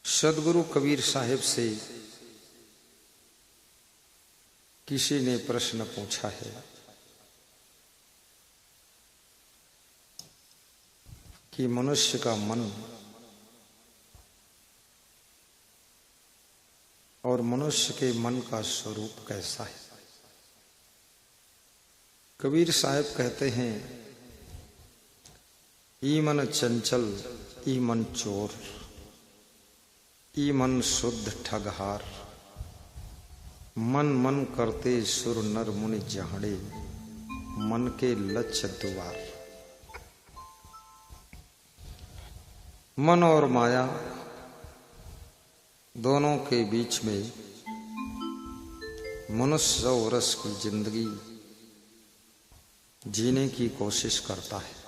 सदगुरु कबीर साहिब से किसी ने प्रश्न पूछा है कि मनुष्य का मन और मनुष्य के मन का स्वरूप कैसा है। कबीर साहब कहते हैं, ई मन चंचल, ई मन चोर, ई मन शुद्ध ठगहार, मन मन करते सुर नर मुनि जहड़े, मन के लक्ष्य द्वार। मन और माया दोनों के बीच में मनुष्य 100 वर्ष की जिंदगी जीने की कोशिश करता है।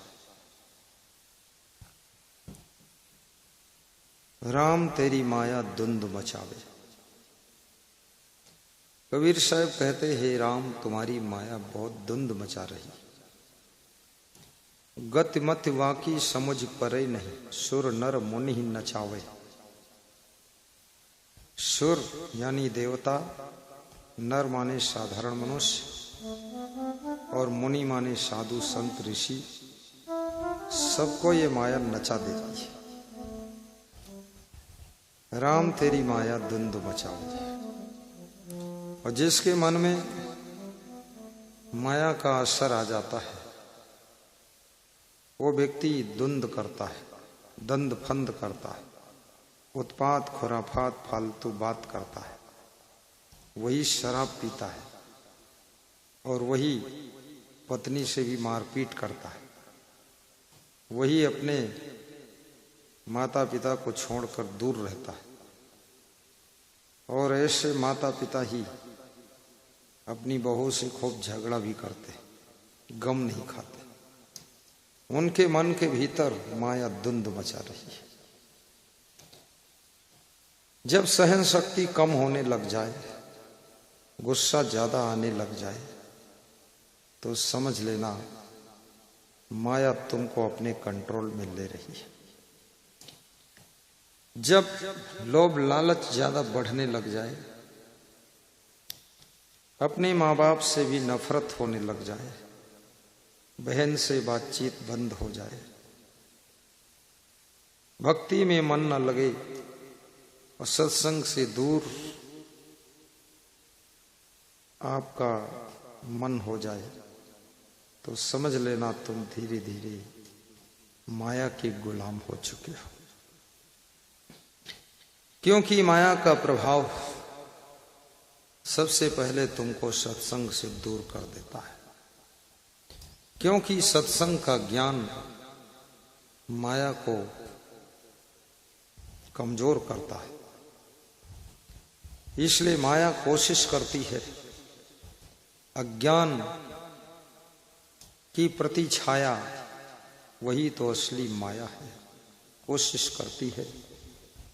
राम तेरी माया धुंध मचावे। कबीर साहब कहते हैं, राम तुम्हारी माया बहुत धुंध मचा रही। गति मत वाकी समझ परे नहीं, सुर नर मुनि ही नचावे। सुर यानी देवता, नर माने साधारण मनुष्य और मुनि माने साधु संत ऋषि, सबको ये माया नचा देती है। राम तेरी माया धुंध मचावे। और जिसके मन में माया का असर आ जाता है वो व्यक्ति धुंध करता है, दंद फंद करता है, उत्पात खुराफात फालतू बात करता है, वही शराब पीता है और वही पत्नी से भी मारपीट करता है, वही अपने माता पिता को छोड़कर दूर रहता है। और ऐसे माता पिता ही अपनी बहू से खूब झगड़ा भी करते, गम नहीं खाते। उनके मन के भीतर माया धुंध मचा रही है। जब सहन शक्ति कम होने लग जाए, गुस्सा ज्यादा आने लग जाए, तो समझ लेना माया तुमको अपने कंट्रोल में ले रही है। जब लोभ लालच ज्यादा बढ़ने लग जाए, अपने माँ बाप से भी नफरत होने लग जाए, बहन से बातचीत बंद हो जाए, भक्ति में मन न लगे और सत्संग से दूर आपका मन हो जाए, तो समझ लेना तुम धीरे धीरे माया के गुलाम हो चुके हो। क्योंकि माया का प्रभाव सबसे पहले तुमको सत्संग से दूर कर देता है। क्योंकि सत्संग का ज्ञान माया को कमजोर करता है। इसलिए माया कोशिश करती है अज्ञान की प्रति छाया, वही तो असली माया है। कोशिश करती है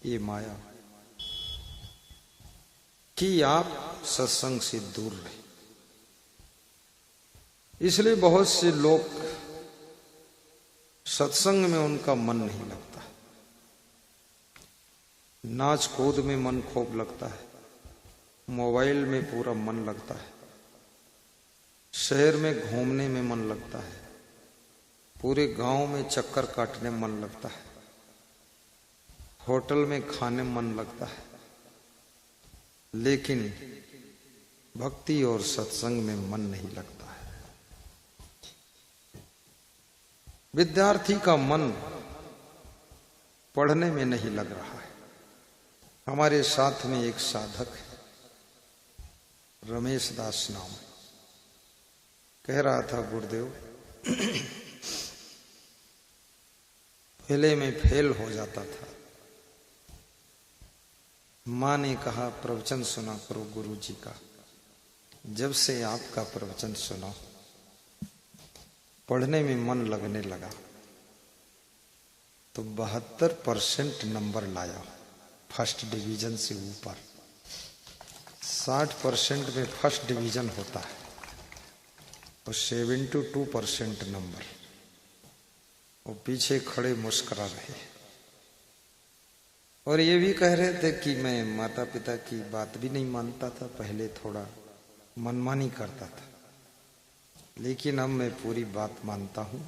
ये माया कि आप सत्संग से दूर रहे। इसलिए बहुत से लोग सत्संग में उनका मन नहीं लगता, नाच कूद में मन खूब लगता है, मोबाइल में पूरा मन लगता है, शहर में घूमने में मन लगता है, पूरे गांव में चक्कर काटने में मन लगता है, होटल में खाने में मन लगता है, लेकिन भक्ति और सत्संग में मन नहीं लगता है। विद्यार्थी का मन पढ़ने में नहीं लग रहा है। हमारे साथ में एक साधक है, रमेश दास नाम, कह रहा था, गुरुदेव पहले में फेल हो जाता था, माँ ने कहा प्रवचन सुना करो गुरु जी का। जब से आपका प्रवचन सुना पढ़ने में मन लगने लगा, तो 72% नंबर लाया, फर्स्ट डिवीजन से ऊपर। 60% में फर्स्ट डिवीजन होता है और 72% नंबर। और पीछे खड़े मुस्कुरा रहे और ये भी कह रहे थे कि मैं माता पिता की बात भी नहीं मानता था, पहले थोड़ा मनमानी करता था, लेकिन अब मैं पूरी बात मानता हूं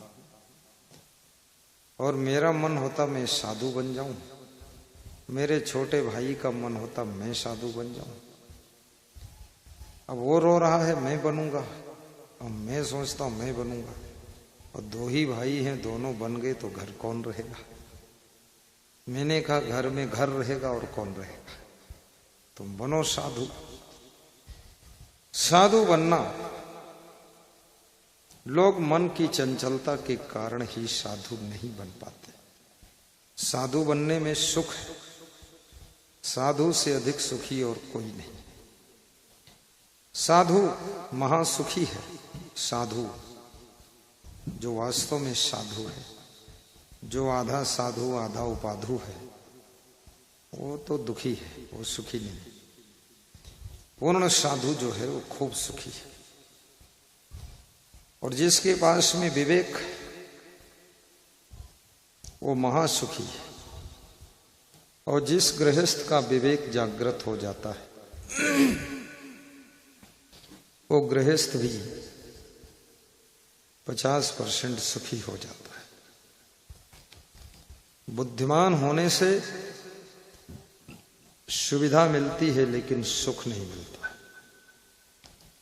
और मेरा मन होता मैं साधु बन जाऊं, मेरे छोटे भाई का मन होता मैं साधु बन जाऊं। अब वो रो रहा है मैं बनूंगा, अब मैं सोचता हूं मैं बनूंगा, और दो ही भाई हैं, दोनों बन गए तो घर कौन रहेगा। मैंने कहा घर में घर रहेगा और कौन रहेगा, तुम बनो साधु। साधु बनना, लोग मन की चंचलता के कारण ही साधु नहीं बन पाते। साधु बनने में सुख है, साधु से अधिक सुखी और कोई नहीं। साधु महासुखी है, साधु जो वास्तव में साधु है, जो आधा साधु आधा उपाधु है, वो तो दुखी है, वो सुखी नहीं। पूर्ण साधु जो है वो खूब सुखी है। और जिसके पास में विवेक, वो महासुखी है। और जिस गृहस्थ का विवेक जागृत हो जाता है, वो गृहस्थ भी 50% सुखी हो जाता है। बुद्धिमान होने से सुविधा मिलती है लेकिन सुख नहीं मिलता।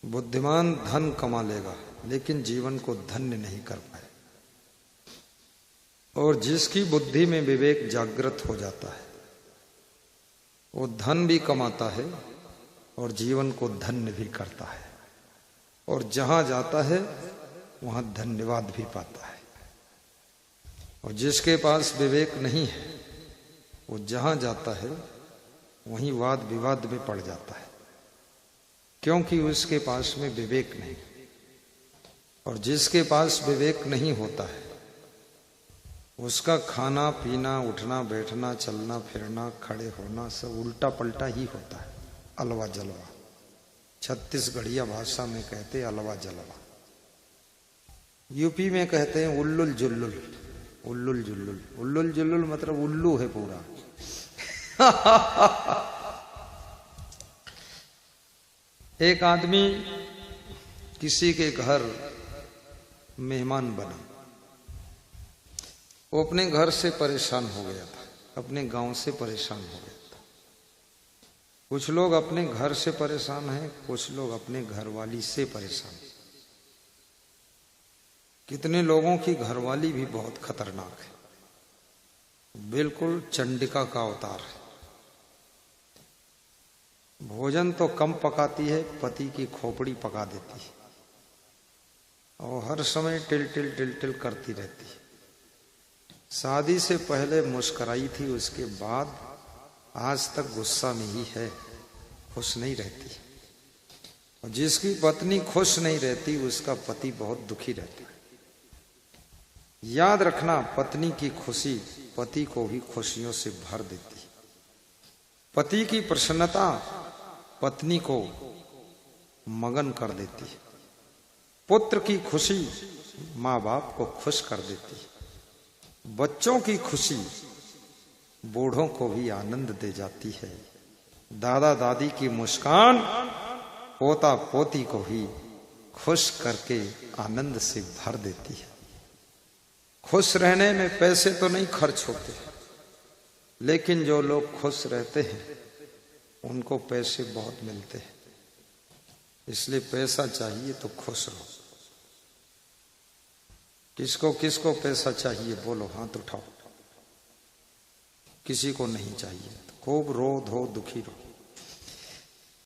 बुद्धिमान धन कमा लेगा लेकिन जीवन को धन्य नहीं कर पाए। और जिसकी बुद्धि में विवेक जागृत हो जाता है, वो धन भी कमाता है और जीवन को धन्य भी करता है, और जहां जाता है वहां धन्यवाद भी पाता है। और जिसके पास विवेक नहीं है, वो जहां जाता है वहीं वाद विवाद में पड़ जाता है, क्योंकि उसके पास में विवेक नहीं। और जिसके पास विवेक नहीं होता है, उसका खाना पीना, उठना बैठना, चलना फिरना, खड़े होना सब उल्टा पलटा ही होता है, अलवा जलवा। छत्तीसगढ़िया भाषा में कहते हैं अलवा जलवा। यूपी में कहते हैं उल्लुल जुल्लुल। उल्लुल जुल्लुल, उल्लुल जुल्लुल मतलब उल्लू है पूरा। एक आदमी किसी के घर मेहमान बना, वो अपने घर से परेशान हो गया था, अपने गांव से परेशान हो गया था। कुछ लोग अपने घर से परेशान हैं, कुछ लोग अपने घरवाली से परेशान हैं। कितने लोगों की घरवाली भी बहुत खतरनाक है, बिल्कुल चंडिका का अवतार है। भोजन तो कम पकाती है, पति की खोपड़ी पका देती है, और हर समय टिल टिल टिल टिल करती रहती है। शादी से पहले मुस्कुराई थी, उसके बाद आज तक गुस्सा में ही है, खुश नहीं रहती। और जिसकी पत्नी खुश नहीं रहती, उसका पति बहुत दुखी रहता है। याद रखना, पत्नी की खुशी पति को भी खुशियों से भर देती है। पति की प्रसन्नता पत्नी को मगन कर देती है। पुत्र की खुशी माँ बाप को खुश कर देती है। बच्चों की खुशी बूढ़ों को भी आनंद दे जाती है। दादा दादी की मुस्कान पोता पोती को भी खुश करके आनंद से भर देती है। खुश रहने में पैसे तो नहीं खर्च होते, लेकिन जो लोग खुश रहते हैं उनको पैसे बहुत मिलते हैं। इसलिए पैसा चाहिए तो खुश रहो। किसको किसको पैसा चाहिए बोलो, हाथ उठाओ। किसी को नहीं चाहिए तो खूब रो धो दुखी रहो।